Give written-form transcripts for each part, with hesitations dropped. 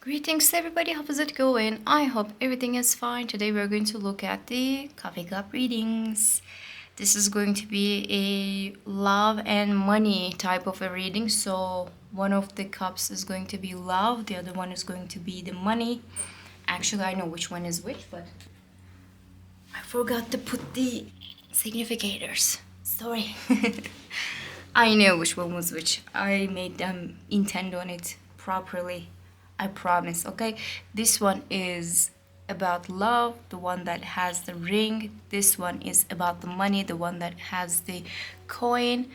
Greetings everybody, how is it going? I hope everything is fine. Today we're going to look at the coffee cup readings. This is going to be a love and money type of a reading. So one of the cups is going to be love, the other one is going to be the money. Actually, I know which one is which, but I forgot to put the significators. Sorry. I know which one was which. I made them intend on it properly. I promise, okay? This one is about love, the one that has the ring. This one is about the money, the one that has the coin.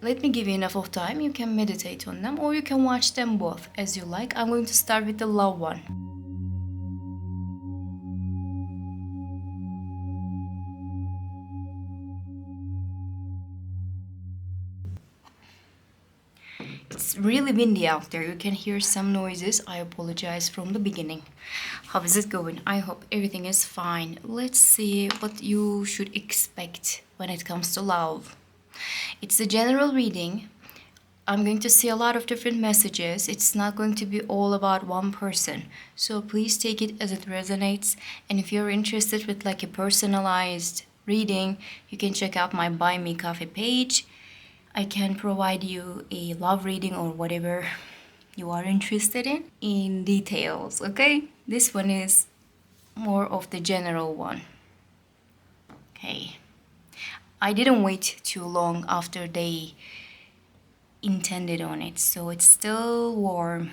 Let me give you enough of time. You can meditate on them or you can watch them both as you like. I'm going to start with the love one. It's really windy out there. You can hear some noises. I apologize from the beginning. How is it going? I hope everything is fine. Let's see what you should expect when it comes to love. It's a general reading. I'm going to see a lot of different messages. It's not going to be all about one person. So please take it as it resonates. And if you're interested with like a personalized reading, you can check out my Buy Me Coffee page. I can provide you a love reading or whatever you are interested in details, okay? This one is more of the general one. Okay. I didn't wait too long after they intended on it, so it's still warm.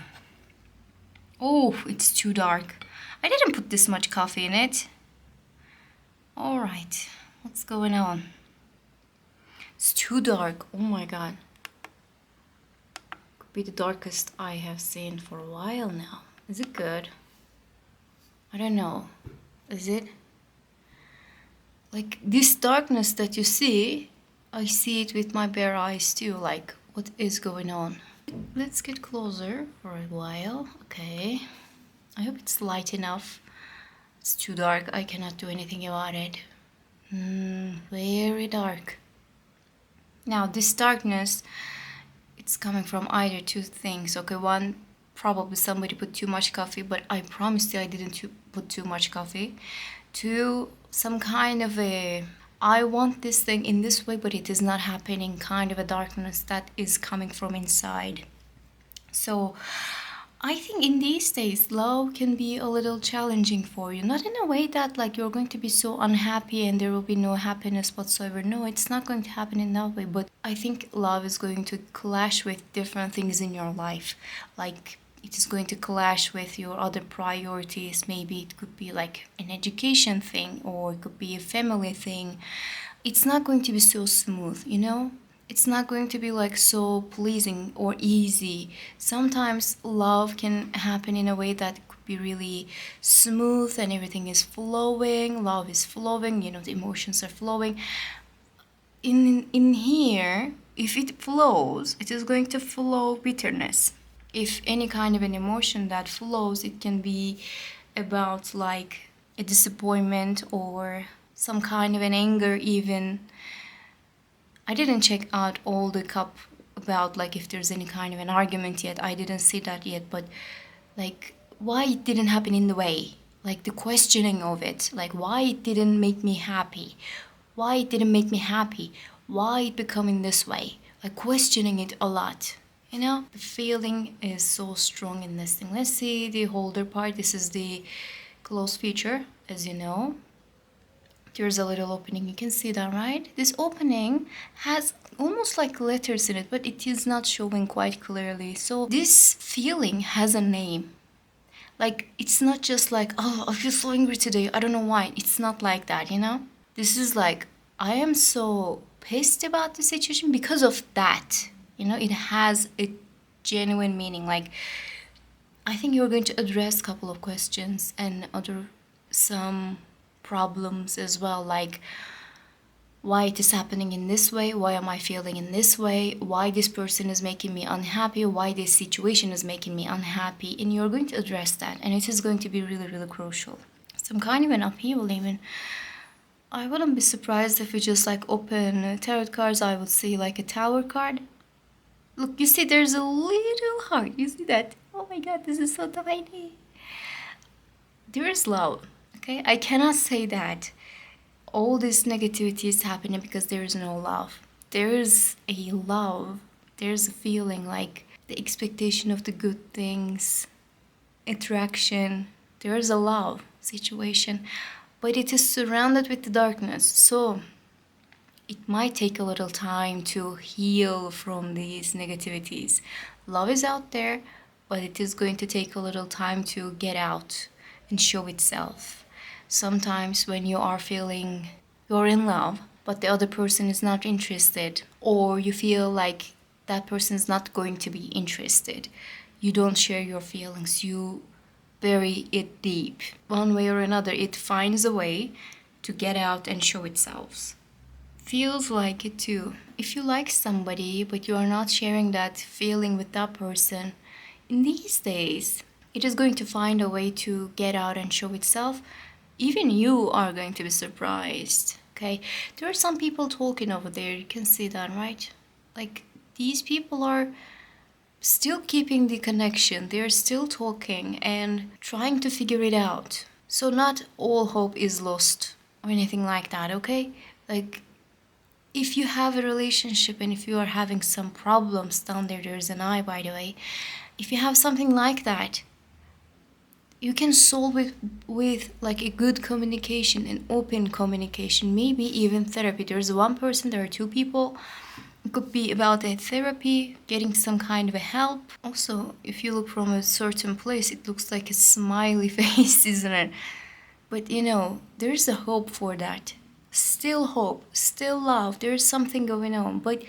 Oh, it's too dark. I didn't put this much coffee in it. All right, what's going on? It's too dark. Oh my god. Could be the darkest I have seen for a while now. Is it good? I don't know. Is it? Like this darkness that you see, I see it with my bare eyes too. Like, what is going on? Let's get closer for a while. Okay. I hope it's light enough. It's too dark. I cannot do anything about it. Very dark. Now this darkness, it's coming from either two things. Okay, one, probably somebody put too much coffee, but I promise you I didn't put too much coffee. Two, some kind of a, I want this thing in this way, but it is not happening, kind of a darkness that is coming from inside. So I think in these days, love can be a little challenging for you. Not in a way that like you're going to be so unhappy and there will be no happiness whatsoever. No, it's not going to happen in that way. But I think love is going to clash with different things in your life. Like it is going to clash with your other priorities. Maybe it could be like an education thing or it could be a family thing. It's not going to be so smooth, you know? It's not going to be like so pleasing or easy. Sometimes love can happen in a way that could be really smooth and everything is flowing, love is flowing, you know, the emotions are flowing. In here, if it flows, it is going to flow bitterness. If any kind of an emotion that flows, it can be about like a disappointment or some kind of an anger even. I didn't check out all the cup about like if there's any kind of an argument yet. I didn't see that yet, but like why it didn't happen in the way, like the questioning of it, like why it didn't make me happy, why it didn't make me happy, why it becoming this way, like questioning it a lot. You know, the feeling is so strong in this thing. Let's see the holder part. This is the close feature, as you know. There's a little opening, you can see that, right? This opening has almost like letters in it, but it is not showing quite clearly. So this feeling has a name. Like, it's not just like, oh, I feel so angry today, I don't know why. It's not like that, you know? This is like, I am so pissed about the situation because of that. You know, it has a genuine meaning. Like, I think you're going to address a couple of questions and some problems as well, like why it is happening in this way, why am I feeling in this way, why this person is making me unhappy, why this situation is making me unhappy, and you're going to address that, and it is going to be really, really crucial. Some kind of an upheaval even. I wouldn't be surprised if we just like open tarot cards. I would see like a tower card. Look, you see there's a little heart, you see that? Oh my god, this is so tiny. There is love, okay? I cannot say that all this negativity is happening because there is no love. There is a love, there's a feeling like the expectation of the good things, interaction. There is a love situation, but it is surrounded with the darkness. So it might take a little time to heal from these negativities. Love is out there, but it is going to take a little time to get out and show itself. Sometimes when you are feeling you're in love, but the other person is not interested, or you feel like that person is not going to be interested, you don't share your feelings, you bury it deep. One way or another, it finds a way to get out and show itself. Feels like it too. If you like somebody, but you are not sharing that feeling with that person, in these days, it is going to find a way to get out and show itself. Even you are going to be surprised. Okay, there are some people talking over there. You can see that, right? Like, these people are still keeping the connection. They're still talking and trying to figure it out. So not all hope is lost or anything like that, okay? Like, if you have a relationship and if you are having some problems down there, there's an eye, by the way. If you have something like that, you can solve it with like a good communication and open communication, maybe even therapy. There's one person, there are two people. It could be about a therapy, getting some kind of a help. Also, if you look from a certain place, it looks like a smiley face, isn't it? But there's a hope for that. Still hope, still love. There's something going on, but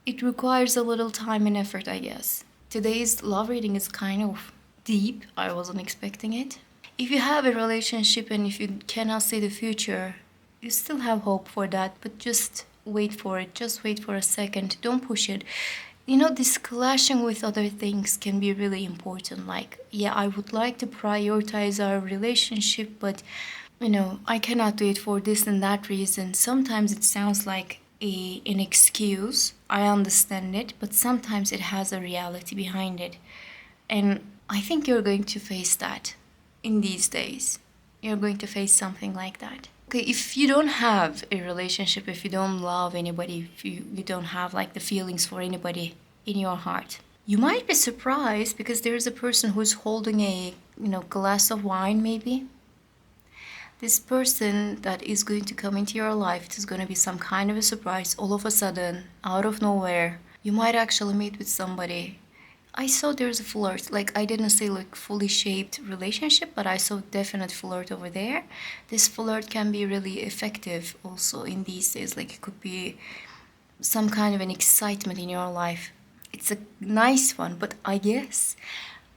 it requires a little time and effort, I guess. Today's love reading is kind of deep. I wasn't expecting it. If you have a relationship and if you cannot see the future, you still have hope for that, but just wait for it. Just wait for a second. Don't push it. This clashing with other things can be really important. Like, yeah, I would like to prioritize our relationship, but I cannot do it for this and that reason. Sometimes it sounds like an excuse. I understand it, but sometimes it has a reality behind it. And I think you're going to face that in these days. You're going to face something like that. Okay, if you don't have a relationship, if you don't love anybody, if you don't have like the feelings for anybody in your heart, you might be surprised because there's a person who's holding a glass of wine maybe. This person that is going to come into your life, it is going to be some kind of a surprise all of a sudden, out of nowhere. You might actually meet with somebody. I saw there's a flirt. Like, I didn't say like fully shaped relationship, but I saw definite flirt over there. This flirt can be really effective also in these days. Like, it could be some kind of an excitement in your life. It's a nice one, but I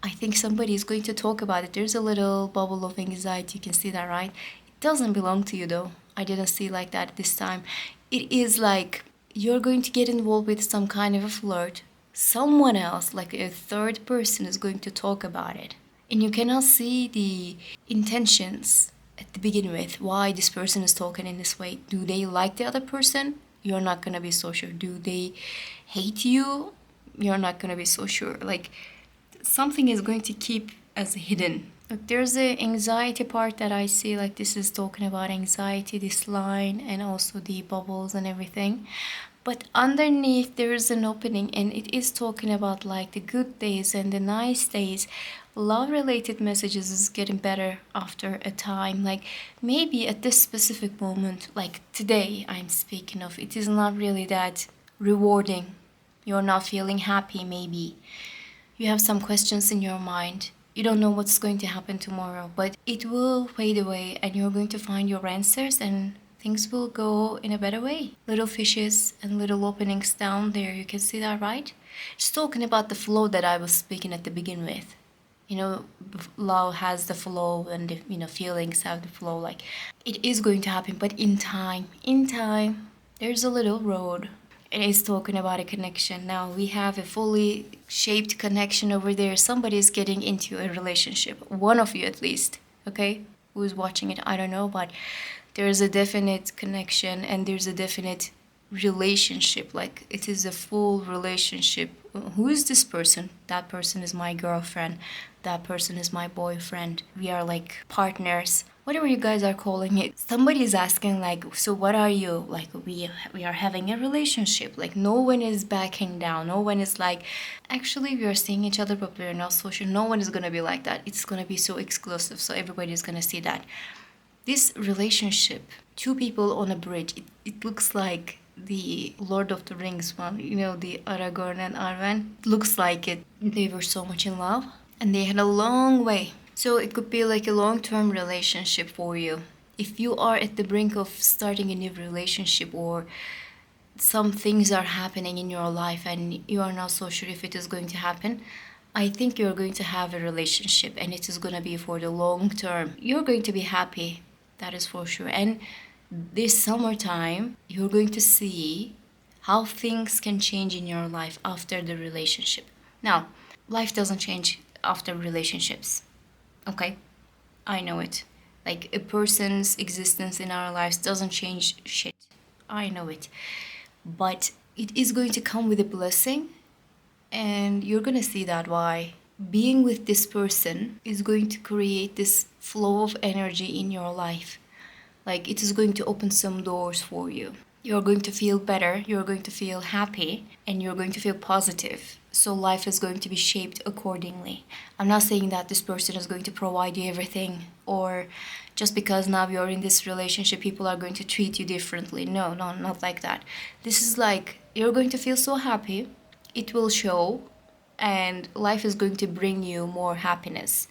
think somebody is going to talk about it. There's a little bubble of anxiety. You can see that, right? It doesn't belong to you though. I didn't see like that this time. It is like you're going to get involved with some kind of a flirt. Someone else, like a third person, is going to talk about it. And you cannot see the intentions at the beginning with why this person is talking in this way. Do they like the other person? You're not going to be so sure. Do they hate you? You're not going to be so sure. Like, something is going to keep as hidden. Look, there's the anxiety part that I see, like this is talking about anxiety, this line, and also the bubbles and everything. But underneath there is an opening and it is talking about like the good days and the nice days. Love related messages is getting better after a time. Like, maybe at this specific moment, like today I'm speaking of, it is not really that rewarding. You're not feeling happy maybe. You have some questions in your mind. You don't know what's going to happen tomorrow, but it will fade away and you're going to find your answers and things will go in a better way. Little fishes and little openings down there. You can see that, right? Just talking about the flow that I was speaking at the begin with. Love has the flow and the, feelings have the flow. Like, it is going to happen, but in time, there's a little road. It is talking about a connection. Now we have a fully shaped connection over there. Somebody is getting into a relationship. One of you at least, okay? Who's watching it, I don't know, but there's a definite connection and there's a definite relationship, like it is a full relationship. Who is this person? That person is my girlfriend, that person is my boyfriend, we are like partners, whatever you guys are calling it. Somebody is asking like, so what are you? Like we are having a relationship. Like no one is backing down, no one is like, actually we are seeing each other but we are not social. No one is gonna be like that. It's gonna be so exclusive, so everybody is gonna see that. This relationship, two people on a bridge, it looks like the Lord of the Rings one, you know, the Aragorn and Arwen. It looks like it. They were so much in love and they had a long way. So it could be like a long-term relationship for you. If you are at the brink of starting a new relationship, or some things are happening in your life and you are not so sure if it is going to happen, I think you're going to have a relationship and it is going to be for the long term. You're going to be happy, that is for sure. And this summertime, you're going to see how things can change in your life after the relationship. Now, life doesn't change after relationships, okay? I know it. Like a person's existence in our lives doesn't change shit. I know it. But it is going to come with a blessing, and you're gonna see that why. Being with this person is going to create this flow of energy in your life. Like it is going to open some doors for you. You're going to feel better, you're going to feel happy, and you're going to feel positive. So life is going to be shaped accordingly. I'm not saying that this person is going to provide you everything, or just because now you're in this relationship, people are going to treat you differently. No, not like that. This is like, you're going to feel so happy, it will show, and life is going to bring you more happiness.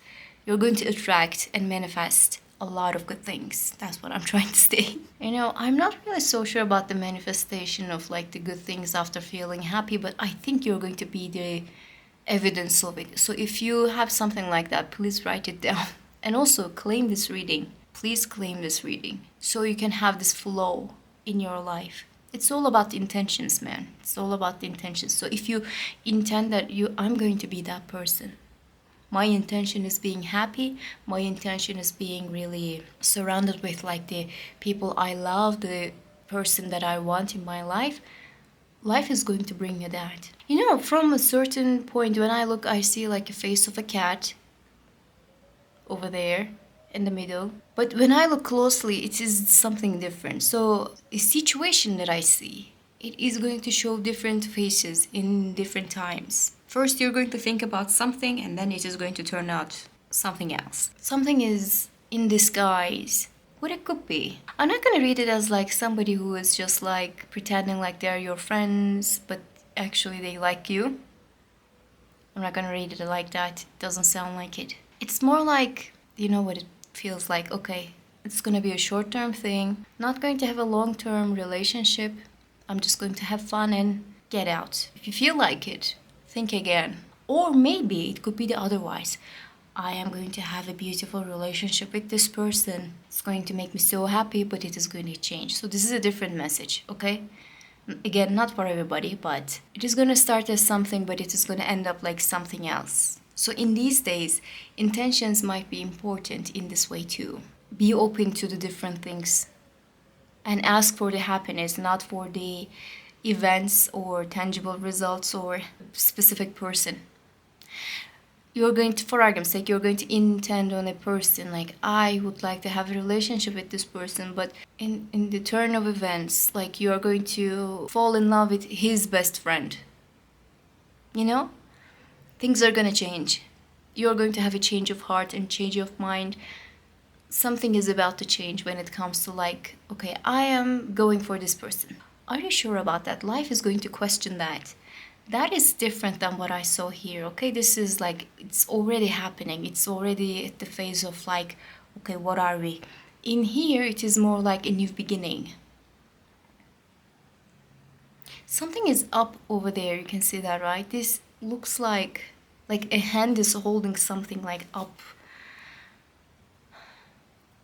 You're going to attract and manifest a lot of good things. That's what I'm trying to say. You know, I'm not really so sure about the manifestation of like the good things after feeling happy, but I think you're going to be the evidence of it. So if you have something like that, please write it down. And also claim this reading. Please claim this reading so you can have this flow in your life. It's all about the intentions, man. It's all about the intentions. So if you intend that I'm going to be that person. My intention is being happy. My intention is being really surrounded with like the people I love, the person that I want in my life. Life is going to bring you that. You know, from a certain point, when I look, I see like a face of a cat over there in the middle. But when I look closely, it is something different. So a situation that I see, it is going to show different faces in different times. First, you're going to think about something, and then it is going to turn out something else. Something is in disguise. What it could be. I'm not going to read it as like somebody who is just like pretending like they're your friends, but actually they like you. I'm not going to read it like that. It doesn't sound like it. It's more like, you know what it feels like. Okay, it's going to be a short-term thing. Not going to have a long-term relationship. I'm just going to have fun and get out. If you feel like it, think again. Or maybe it could be the otherwise. I am going to have a beautiful relationship with this person. It's going to make me so happy, but it is going to change. So this is a different message, okay? Again, not for everybody, but it is going to start as something, but it is going to end up like something else. So in these days, intentions might be important in this way too. Be open to the different things and ask for the happiness, not for the events or tangible results or specific person. You're going to, for argument's sake, you're going to intend on a person, like I would like to have a relationship with this person, but in the turn of events, like you're going to fall in love with his best friend. You know? Things are gonna change. You're going to have a change of heart and change of mind. Something is about to change when it comes to like, okay, I am going for this person. Are you sure about that? Life is going to question that. That is different than what I saw here, okay? This is like, it's already happening. It's already at the phase of like, okay, what are we? In here, it is more like a new beginning. Something is up over there, you can see that, right? This looks like a hand is holding something like up.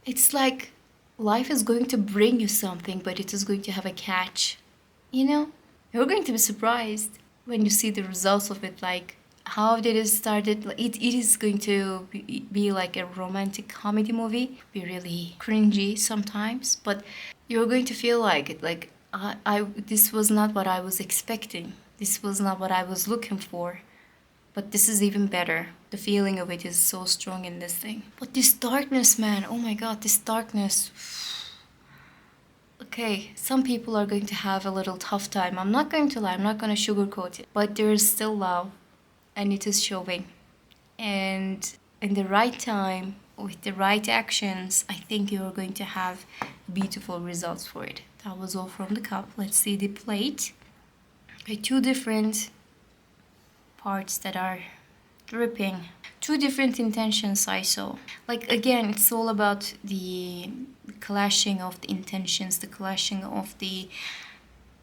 It's like life is going to bring you something, but it is going to have a catch. You know? You're going to be surprised when you see the results of it, like how did it started. It is going to be like a romantic comedy movie, be really cringy sometimes, but you're going to feel like it, like this was not what I was expecting. This was not what I was looking for. But this is even better. The feeling of it is so strong in this thing. But this darkness, man, oh my god, this darkness. Okay, some people are going to have a little tough time. I'm not going to lie, I'm not going to sugarcoat it. But there is still love, and it is showing. And in the right time, with the right actions, I think you are going to have beautiful results for it. That was all from the cup. Let's see the plate. Okay, two different parts that are dripping. Two different intentions I saw. Like, again, it's all about the clashing of the intentions, the clashing of the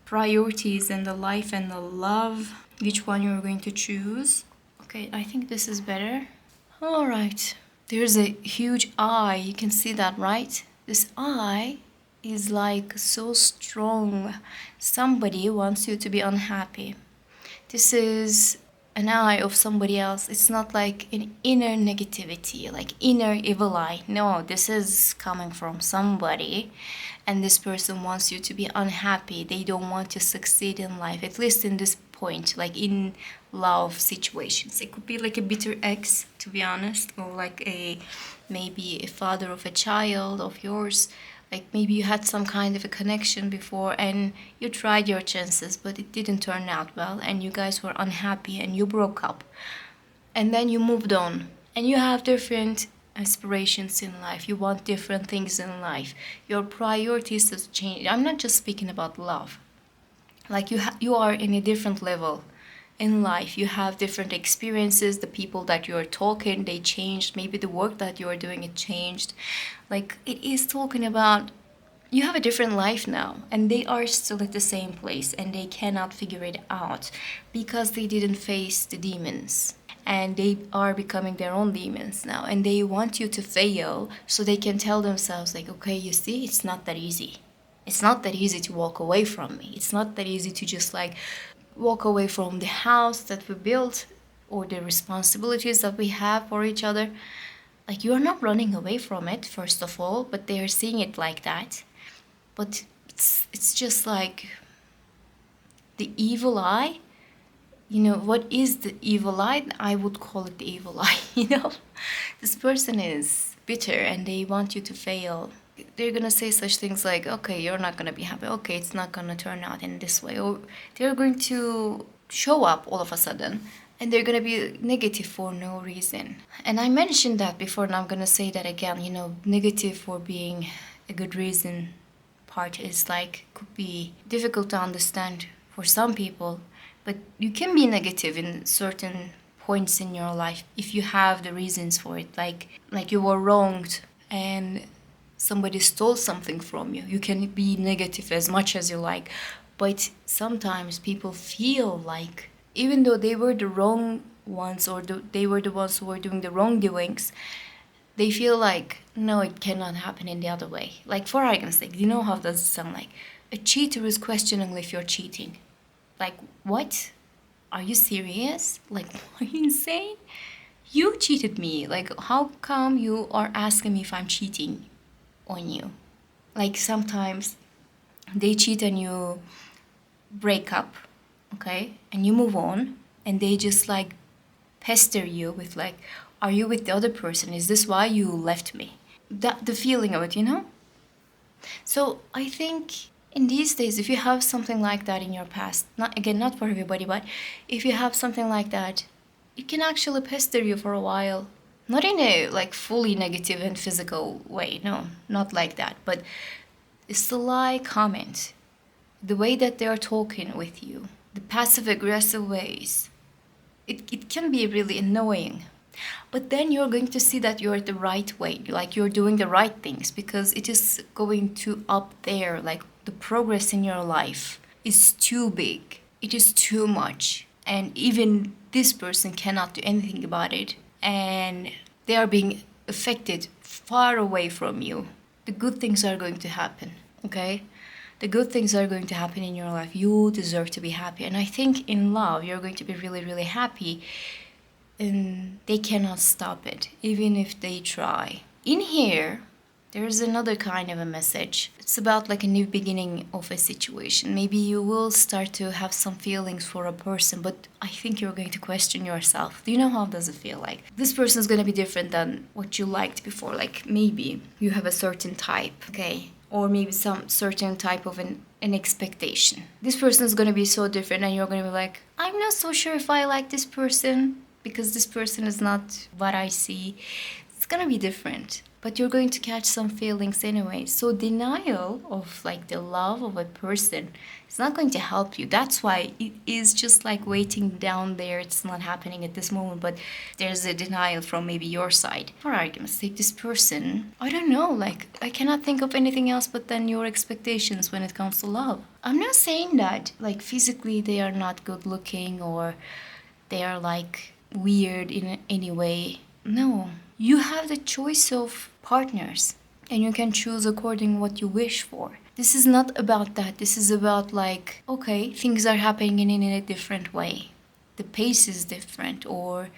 priorities and the life and the love. Which one you're going to choose. Okay, I think this is better. All right. There's a huge eye. You can see that, right? This eye is like so strong. Somebody wants you to be unhappy. This is an eye of somebody else. It's not like an inner negativity, like inner evil eye. No, this is coming from somebody, and this person wants you to be unhappy. They don't want to succeed in life, at least in this point, like in love situations. It could be like a bitter ex, to be honest, or like maybe a father of a child of yours. Like maybe you had some kind of a connection before and you tried your chances, but it didn't turn out well, and you guys were unhappy and you broke up. And then you moved on and you have different aspirations in life. You want different things in life. Your priorities have changed. I'm not just speaking about love. Like you are in a different level in life. You have different experiences. The people that you are talking, they changed. Maybe the work that you are doing, it changed. Like it is talking about you have a different life now, and they are still at the same place and they cannot figure it out because they didn't face the demons, and they are becoming their own demons now, and they want you to fail so they can tell themselves like, okay, you see, it's not that easy. It's not that easy to walk away from me. It's not that easy to just like walk away from the house that we built or the responsibilities that we have for each other. Like, you are not running away from it, first of all, but they are seeing it like that. But it's just like the evil eye. You know, what is the evil eye? I would call it the evil eye, you know? This person is bitter and they want you to fail. They're gonna say such things like, okay, you're not gonna be happy. Okay, it's not gonna turn out in this way. Or they're going to show up all of a sudden and they're gonna be negative for no reason. And I mentioned that before and I'm gonna say that again. You know, negative for being a good reason part is like, could be difficult to understand for some people, but you can be negative in certain points in your life if you have the reasons for it. Like you were wronged and somebody stole something from you. You can be negative as much as you like, but sometimes people feel like even though they were the wrong ones or they were the ones who were doing the wrongdoings, they feel like, no, it cannot happen in the other way. Like, for argument's sake, you know how does it sound like? A cheater is questioning if you're cheating. Like, what? Are you serious? Like, are you insane? You cheated me. Like, how come you are asking me if I'm cheating on you? Like, sometimes they cheat and you break up, okay? And you move on, and they just like pester you with like, are you with the other person? Is this why you left me? The feeling of it, you know? So I think in these days, if you have something like that in your past, not for everybody, but if you have something like that, it can actually pester you for a while. Not in a like fully negative and physical way, no, not like that. But it's the lie comment, the way that they are talking with you, the passive aggressive ways. It can be really annoying. But then you're going to see that you're the right way, like you're doing the right things, because it is going to up there, like the progress in your life is too big. It is too much. And even this person cannot do anything about it. And they are being affected far away from you. The good things are going to happen, okay? The good things are going to happen in your life. You deserve to be happy. And I think in love, you're going to be really, really happy. And they cannot stop it, even if they try. In here, There's another kind of a message. It's about like a new beginning of a situation. Maybe you will start to have some feelings for a person, but I think you're going to question yourself. Do you know how does it feel like? This person is going to be different than what you liked before. Like maybe you have a certain type, okay? Or maybe some certain type of an expectation. This person is going to be so different and you're going to be like, I'm not so sure if I like this person because this person is not what I see. It's going to be different. But you're going to catch some feelings anyway. So denial of like the love of a person is not going to help you. That's why it is just like waiting down there. It's not happening at this moment, but there's a denial from maybe your side. For argument's sake, this person, I don't know, like I cannot think of anything else but then your expectations when it comes to love. I'm not saying that like physically they are not good looking or they are like weird in any way. No. You have the choice of partners and you can choose according what you wish for. This is not about that. This is about like, okay, things are happening in a different way. The pace is different, or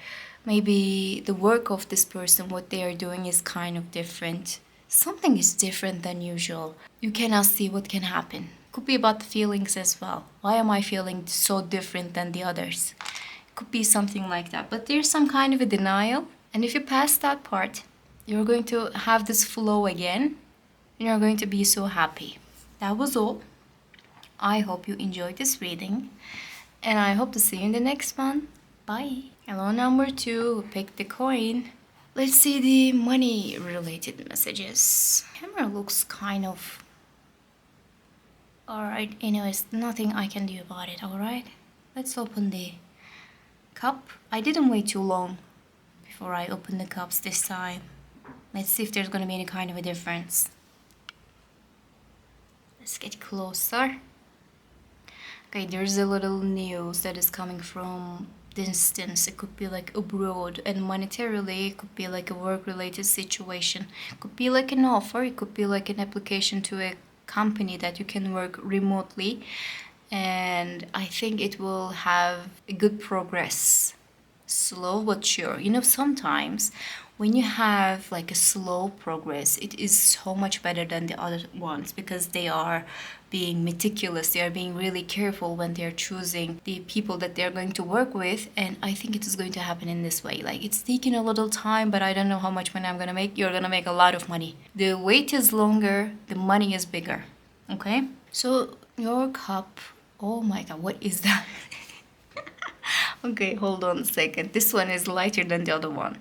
maybe the work of this person, what they are doing is kind of different. Something is different than usual. You cannot see what can happen. Could be about the feelings as well. Why am I feeling so different than the others? Could be something like that. But there's some kind of a denial. And if you pass that part, you're going to have this flow again. And you're going to be so happy. That was all. I hope you enjoyed this reading. And I hope to see you in the next one. Bye. Hello, number 2. Pick the coin. Let's see the money related messages. Camera looks kind of... Alright, anyways, nothing I can do about it, alright? Let's open the cup. I didn't wait too long before I open the cups this time. Let's see if there's gonna be any kind of a difference. Let's get closer. Okay, there's a little news that is coming from distance. It could be like abroad, and monetarily it could be like a work-related situation. It could be like an offer. It could be like an application to a company that you can work remotely, and I think it will have a good progress. Slow but sure. You know, sometimes when you have like a slow progress, it is so much better than the other ones because they are being meticulous. They are being really careful when they're choosing the people that they're going to work with. And I think it is going to happen in this way. Like, it's taking a little time, but I don't know how much money I'm going to make. You're going to make a lot of money. The wait is longer, the money is bigger. Okay? So your cup, oh my God, what is that? Okay, hold on a second. This one is lighter than the other one.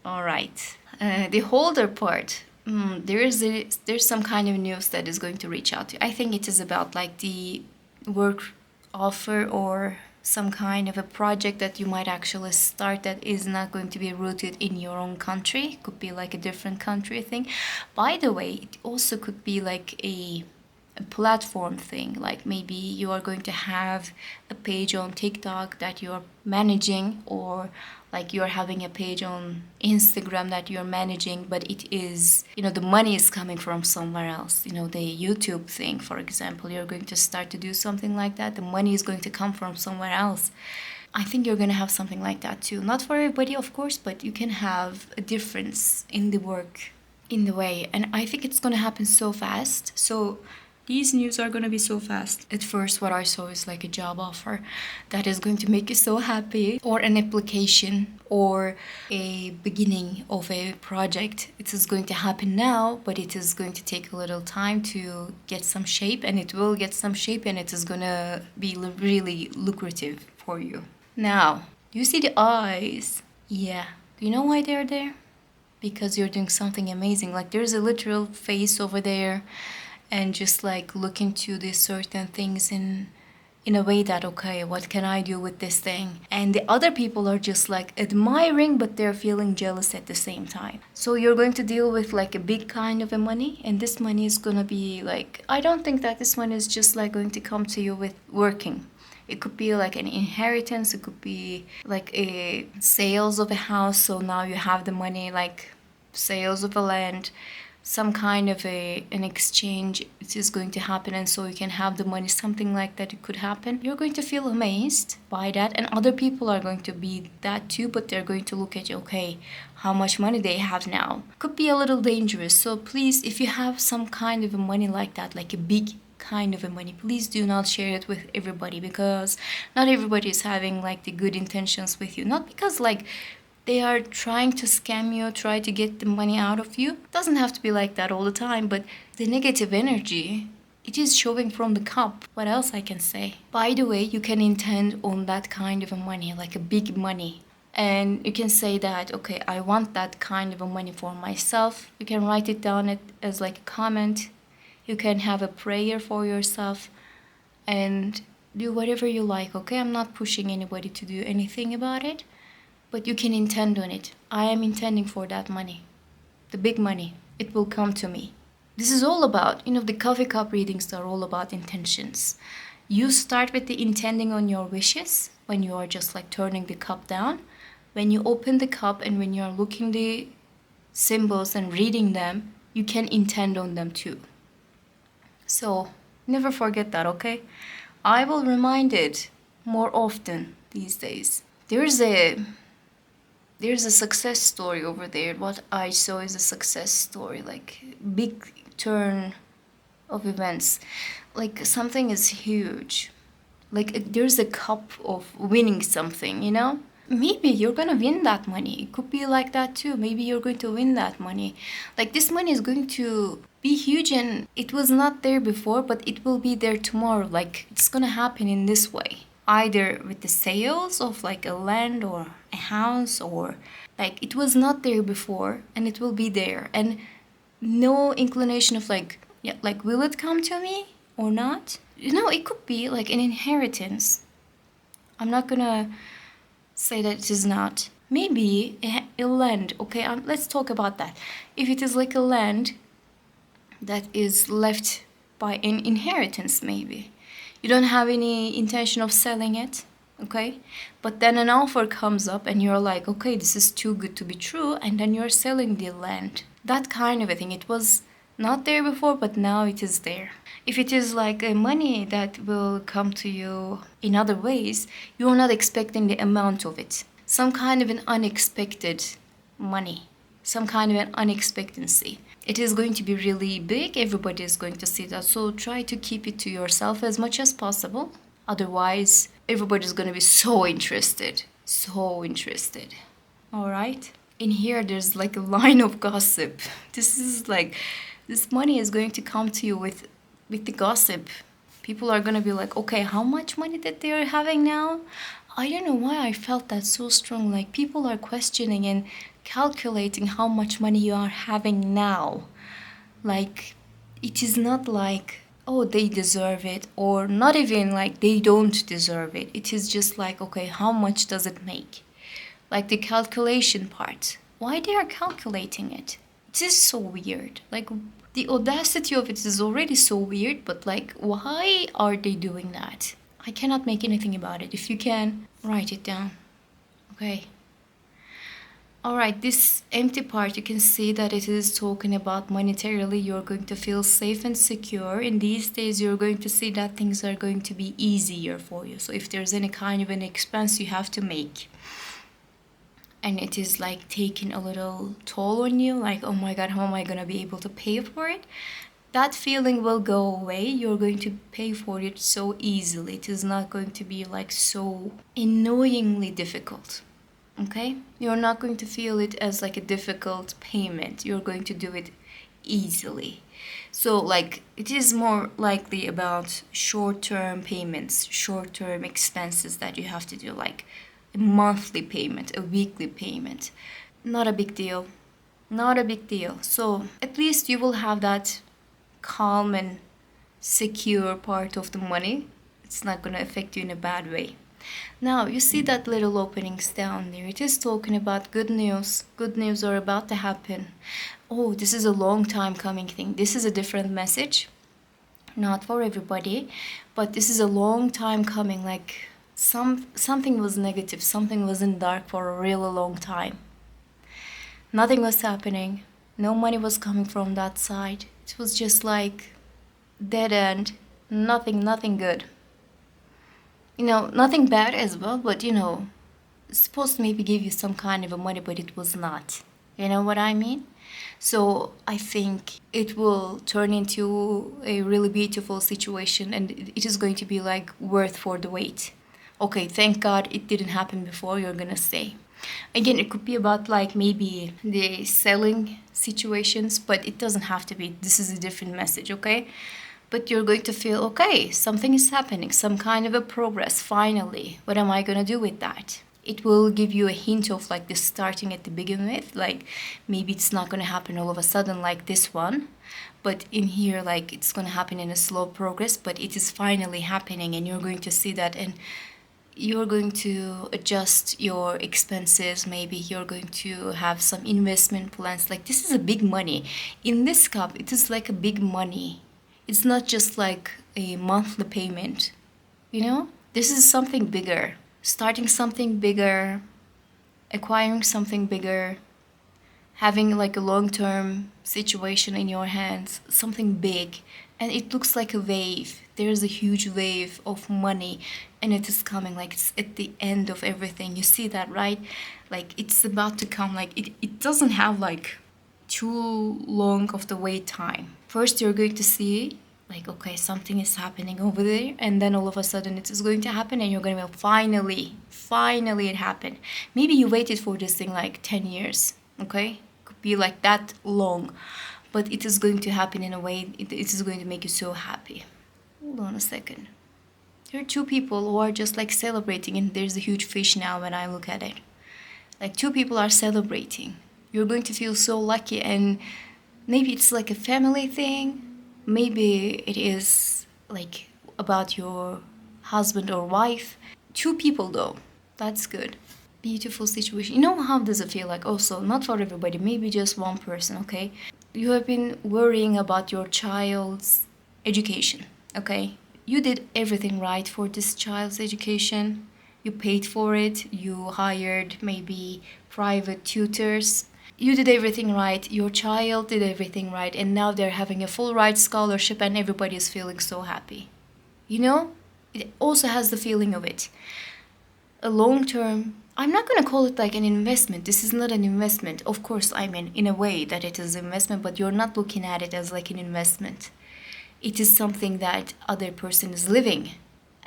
All right. The holder part. There's some kind of news that is going to reach out to you. I think it is about like the work offer or some kind of a project that you might actually start that is not going to be rooted in your own country. It could be like a different country thing. By the way, it also could be like a platform thing, like maybe you are going to have a page on TikTok that you're managing, or like you're having a page on Instagram that you're managing, but it is, you know, the money is coming from somewhere else. You know, the YouTube thing, for example, you're going to start to do something like that. The money is going to come from somewhere else. I think you're going to have something like that too. Not for everybody, of course, but you can have a difference in the work, in the way. And I think it's going to happen so fast. So these news are going to be so fast. At first, what I saw is like a job offer that is going to make you so happy, or an application, or a beginning of a project. It is going to happen now, but it is going to take a little time to get some shape, and it will get some shape, and it is going to be really lucrative for you. Now, do you see the eyes? Yeah. Do you know why they're there? Because you're doing something amazing. Like, there's a literal face over there, and just like look into these certain things in a way that, okay, what can I do with this thing? And the other people are just like admiring, but they're feeling jealous at the same time. So you're going to deal with like a big kind of a money, and this money is gonna be like, I don't think that this money is just like going to come to you with working. It could be like an inheritance. It could be like a sales of a house. So now you have the money, like sales of a land. some kind of an exchange it is going to happen, and so you can have the money, something like that, it could happen. You're going to feel amazed by that, and other people are going to be that too, but they're going to look at you, okay, how much money they have now. Could be a little dangerous. So please, if you have some kind of a money like that, like a big kind of a money, please do not share it with everybody, because not everybody is having like the good intentions with you. Not because like they are trying to scam you, try to get the money out of you. It doesn't have to be like that all the time, but the negative energy, it is showing from the cup. What else I can say? By the way, you can intend on that kind of a money, like a big money. And you can say that, okay, I want that kind of a money for myself. You can write it down as like a comment. You can have a prayer for yourself and do whatever you like, okay? I'm not pushing anybody to do anything about it. But you can intend on it. I am intending for that money. The big money. It will come to me. This is all about, the coffee cup readings are all about intentions. You start with the intending on your wishes when you are just like turning the cup down. When you open the cup and when you are looking the symbols and reading them, you can intend on them too. So never forget that, okay? I will remind it more often these days. There's a success story over there. What I saw is a success story, like big turn of events. Like something is huge. Like there's a cup of winning something, Maybe you're gonna win that money. It could be like that too. Maybe you're going to win that money. Like this money is going to be huge, and it was not there before, but it will be there tomorrow. Like it's gonna happen in this way. Either with the sales of like a land or a house, or like it was not there before and it will be there, and no inclination of like, yeah, like will it come to me or not? It could be like an inheritance. I'm not gonna say that it is not. Maybe a land, okay, let's talk about that. If it is like a land that is left by an inheritance, maybe you don't have any intention of selling it, okay? But then an offer comes up and you're like, okay, this is too good to be true, and then you're selling the land. That kind of a thing. It was not there before, but now it is there. If it is like a money that will come to you in other ways, you're not expecting the amount of it. Some kind of an unexpected money. Some kind of an unexpectancy. It is going to be really big. Everybody is going to see that. So try to keep it to yourself as much as possible. Otherwise, everybody's going to be so interested. So interested. All right? In here, there's like a line of gossip. This money is going to come to you with the gossip. People are going to be like, okay, how much money that they are having now? I don't know why I felt that so strong. Like people are questioning and calculating how much money you are having now. Like it is not like, oh, they deserve it, or not even like they don't deserve it. It is just like, okay, how much does it make? Like the calculation part. Why they are calculating it? It is so weird. Like the audacity of it is already so weird, but like why are they doing that? I cannot make anything about it. If you can, write it down. Okay. Alright, this empty part, you can see that it is talking about monetarily. You're going to feel safe and secure. In these days, you're going to see that things are going to be easier for you. So if there's any kind of an expense you have to make, and it is like taking a little toll on you, like, oh my God, how am I going to be able to pay for it? That feeling will go away. You're going to pay for it so easily. It is not going to be like so annoyingly difficult. Okay? You're not going to feel it as like a difficult payment. You're going to do it easily. So like it is more likely about short-term payments, short-term expenses that you have to do, like a monthly payment, a weekly payment. Not a big deal. Not a big deal. So at least you will have that calm and secure part of the money. It's not going to affect you in a bad way. Now, you see that little openings down there. It is talking about good news. Good news are about to happen. Oh, this is a long time coming thing. This is a different message. Not for everybody, but this is a long time coming. Like something was negative. Something was in dark for a really long time. Nothing was happening. No money was coming from that side. It was just like dead end. Nothing good. Nothing bad as well, but it's supposed to maybe give you some kind of a money, but it was not. You know what I mean? So I think it will turn into a really beautiful situation, and it is going to be like worth for the wait. Okay, thank God it didn't happen before, you're gonna say. Again, it could be about like maybe the selling situations, but it doesn't have to be. This is a different message, okay? But you're going to feel, okay, something is happening, some kind of a progress, finally. What am I gonna do with that? It will give you a hint of like this starting at the begin with, like maybe it's not gonna happen all of a sudden like this one, but in here like it's gonna happen in a slow progress, but it is finally happening, and you're going to see that, and you're going to adjust your expenses. Maybe you're going to have some investment plans. Like this is a big money. In this cup, it is like a big money. It's not just like a monthly payment, This is something bigger. Starting something bigger, acquiring something bigger, having like a long-term situation in your hands, something big, and it looks like a wave. There's a huge wave of money, and it is coming, like it's at the end of everything. You see that, right? Like it's about to come. Like it doesn't have like too long of the wait time. First you're going to see like, okay, something is happening over there, and then all of a sudden it is going to happen, and you're going to be finally it happened. Maybe you waited for this thing like 10 years, okay? Could be like that long, but it is going to happen in a way, it is going to make you so happy. Hold on a second. There are two people who are just like celebrating, and there's a huge fish now when I look at it. Like two people are celebrating. You're going to feel so lucky, and maybe it's like a family thing. Maybe it is like about your husband or wife. Two people though. That's good. Beautiful situation. How does it feel like? Also, not for everybody, maybe just one person, okay? You have been worrying about your child's education, okay? You did everything right for this child's education. You paid for it. You hired maybe private tutors. You did everything right, your child did everything right, and now they're having a full ride scholarship, and everybody is feeling so happy. It also has the feeling of it. A long term, I'm not going to call it like an investment. This is not an investment. Of course, I mean, in a way that it is investment, but you're not looking at it as like an investment. It is something that other person is living,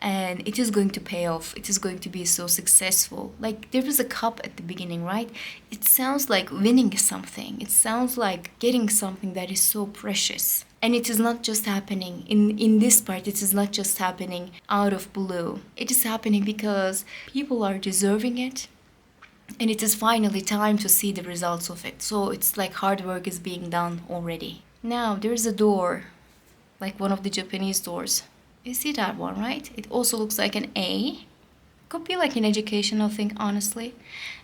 and it is going to pay off. It is going to be so successful. Like there was a cup at the beginning, right? It sounds like winning something. It sounds like getting something that is so precious. And it is not just happening in this part. It is not just happening out of blue. It is happening because people are deserving it, and it is finally time to see the results of it. So it's like hard work is being done already. Now there's a door, like one of the Japanese doors. You see that one, right? It also looks like an A. Could be like an educational thing, honestly.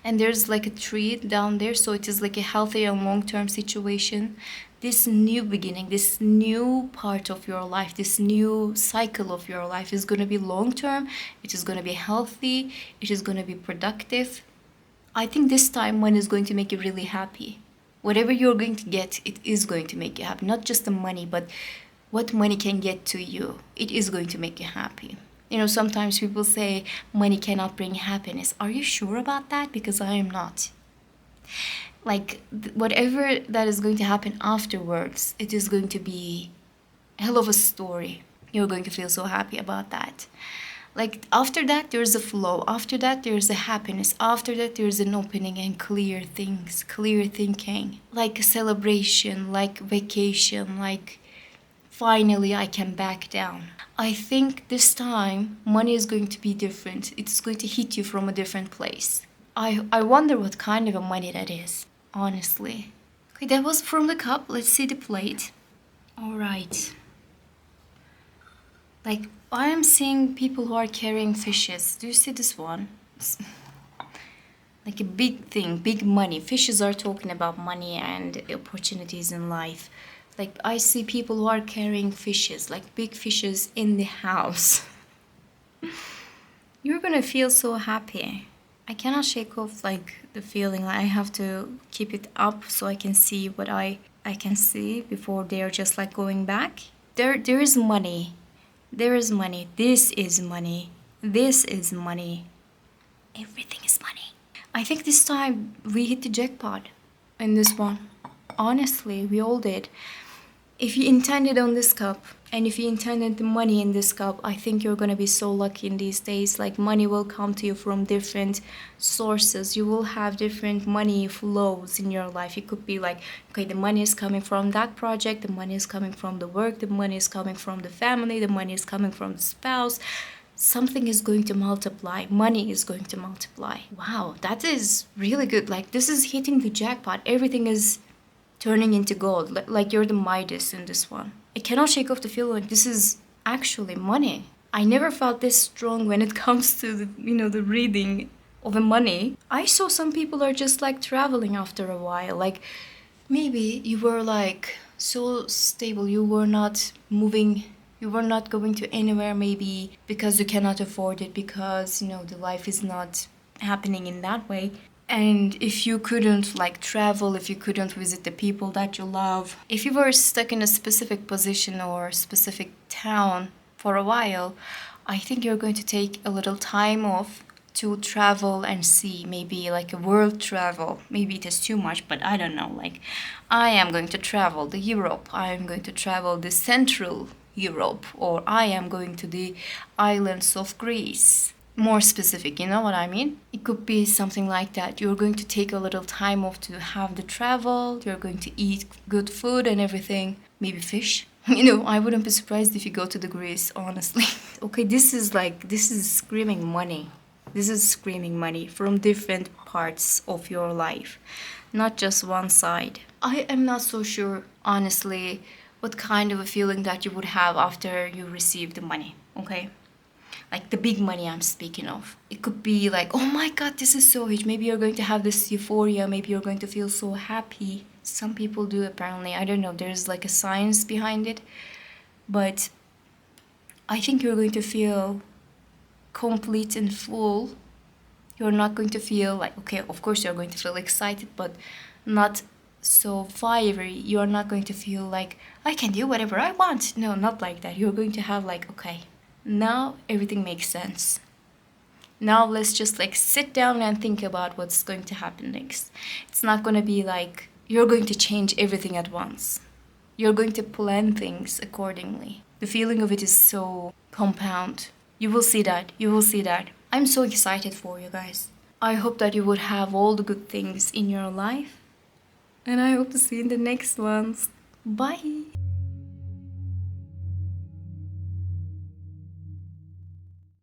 And there's like a tree down there, so it is like a healthy and long-term situation. This new beginning, this new part of your life, this new cycle of your life is going to be long-term. It is going to be healthy. It is going to be productive. I think this time one is going to make you really happy. Whatever you're going to get, it is going to make you happy. Not just the money, but what money can get to you. It is going to make you happy. Sometimes people say money cannot bring happiness. Are you sure about that? Because I am not. Like, whatever that is going to happen afterwards, it is going to be a hell of a story. You're going to feel so happy about that. Like, after that, there's a flow. After that, there's a happiness. After that, there's an opening and clear things, clear thinking. Like a celebration, like vacation, like finally I can back down. I think this time money is going to be different. It's going to hit you from a different place. I wonder what kind of a money that is, honestly. Okay, that was from the cup. Let's see the plate. All right. Like, I am seeing people who are carrying fishes. Do you see this one? It's like a big thing, big money. Fishes are talking about money and opportunities in life. Like, I see people who are carrying fishes, like big fishes in the house. You're gonna feel so happy. I cannot shake off like the feeling. Like, I have to keep it up so I can see what I can see before they're just like going back. There is money. There is money. This is money. This is money. Everything is money. I think this time we hit the jackpot in this one. Honestly, we all did. If you intended on this cup and if you intended the money in this cup, I think you're gonna be so lucky in these days. Like, money will come to you from different sources. You will have different money flows in your life. It could be like, okay, the money is coming from that project, the money is coming from the work, the money is coming from the family, the money is coming from the spouse. Something is going to multiply. Money is going to multiply. Wow, that is really good. Like, this is hitting the jackpot. Everything is turning into gold. Like you're the Midas in this one. I cannot shake off the feeling. This is actually money. I never felt this strong when it comes to the reading of the money. I saw some people are just like traveling after a while. Like, maybe you were like so stable, you were not moving, you were not going to anywhere, maybe because you cannot afford it, because the life is not happening in that way. And if you couldn't like travel, if you couldn't visit the people that you love, if you were stuck in a specific position or specific town for a while, I think you're going to take a little time off to travel and see, maybe like a world travel. Maybe it is too much, but I don't know. Like, I am going to travel to Europe, I am going to travel to Central Europe, or I am going to the islands of Greece. More specific, you know what I mean? It could be something like that. You're going to take a little time off to have the travel, you're going to eat good food and everything, maybe fish. I wouldn't be surprised if you go to the Greece, honestly. Okay, this is screaming money. This is screaming money from different parts of your life, not just one side. I am not so sure, honestly, what kind of a feeling that you would have after you receive the money, okay? Like the big money I'm speaking of. It could be like, oh my god, this is so huge. Maybe you're going to have this euphoria. Maybe you're going to feel so happy. Some people do, apparently. I don't know. There's like a science behind it. But I think you're going to feel complete and full. You're not going to feel like, okay, of course you're going to feel excited, but not so fiery. You're not going to feel like, I can do whatever I want. No, not like that. You're going to have like, okay, now everything makes sense. Now let's just like sit down and think about what's going to happen next. It's not going to be like you're going to change everything at once. You're going to plan things accordingly. The feeling of it is so compound. You will see that. You will see that. I'm so excited for you guys. I hope that you would have all the good things in your life. And I hope to see you in the next ones. Bye.